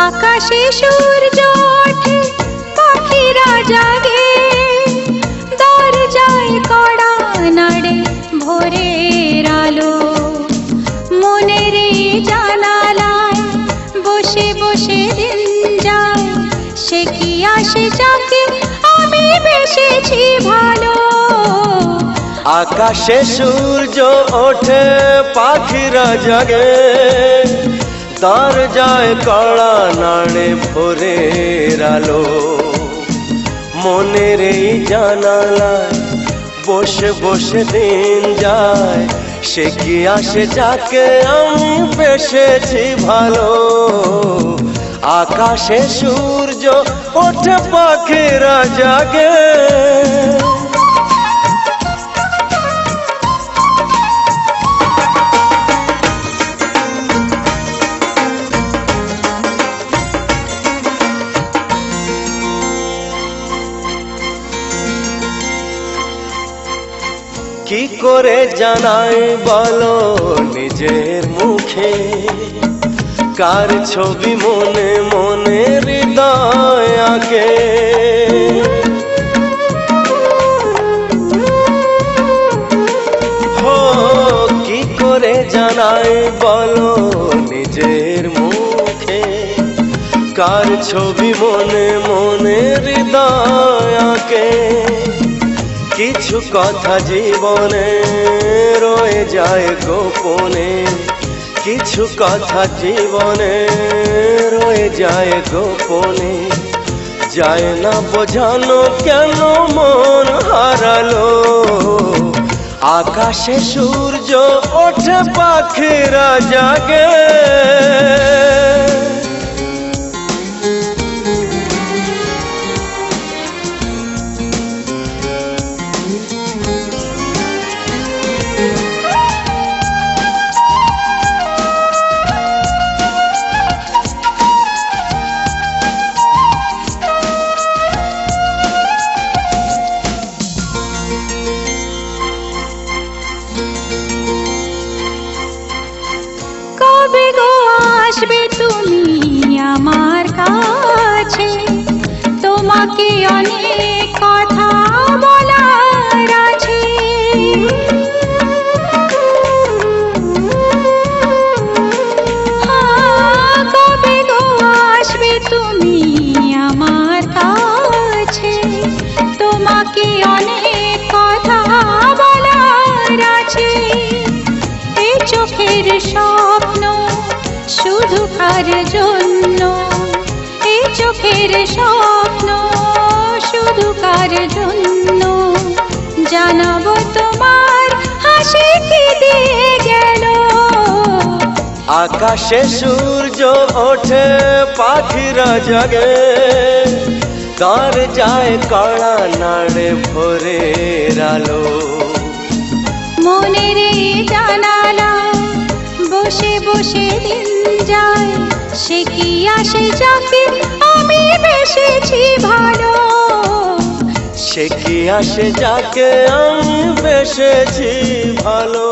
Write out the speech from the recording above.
আকাশে সূর্য ওঠে, পাখিরা জাগে, দরজায় কড়া নাড়ে ভোরের আলো। মনের এই জানালায় বসে বসে দিন যায়, সে কি আসে যাকে আমি বেসেছি ভালো। আকাশে সূর্য ওঠে, পাখিরা জাগে, দরজায় কড়া নাড়ে ভোরের আলো। মনের এই জানালায় বসে বসে দিন যায়, সে কি আসে যাকে আমি বেসেছি ভালো। আকাশে সূর্য ওঠে, পাখিরা জাগে। কি করে জানাই বলো নিজের মুখে, কার ছবি মনে মনে হৃদয় আঁকে। হো কি করে জানাই বলো নিজের মুখে, কার ছবি মনে মনে হৃদয় আঁকে। কিছু কথা জীবনে রয়ে যায় গোপনে, কিছু কথা জীবনে রয়ে যায় গোপনে। যায় না বোঝানো কেন মন হারালো। আকাশে সূর্য ওঠে, পাখিরা জাগে। কবে গো আসবে তুমি আমার কাছে, তোমাকে অনেক কথা বলার আছে। কবে গো আসবে তুমি আমার কাছে, তোমাকে অনেক কথা বলার আছে। এই চোখের স্বপ্ন শুধু কার জন্য, এই চোখের স্বপ্ন শুধু কার জন্য। জানাবো তোমার হাসি কি দিয়ে গেল। আকাশে সূর্য ওঠে, পাখিরা জাগে, দরজায় কড়া নাড়ে ভোরের আলো। মনের এই জানালা বসে বসে দিন যায়, সে কি আসে যাকে আমি বেসেছি ভালো। সে কি আসে যাকে আমি বেসেছি ভালো।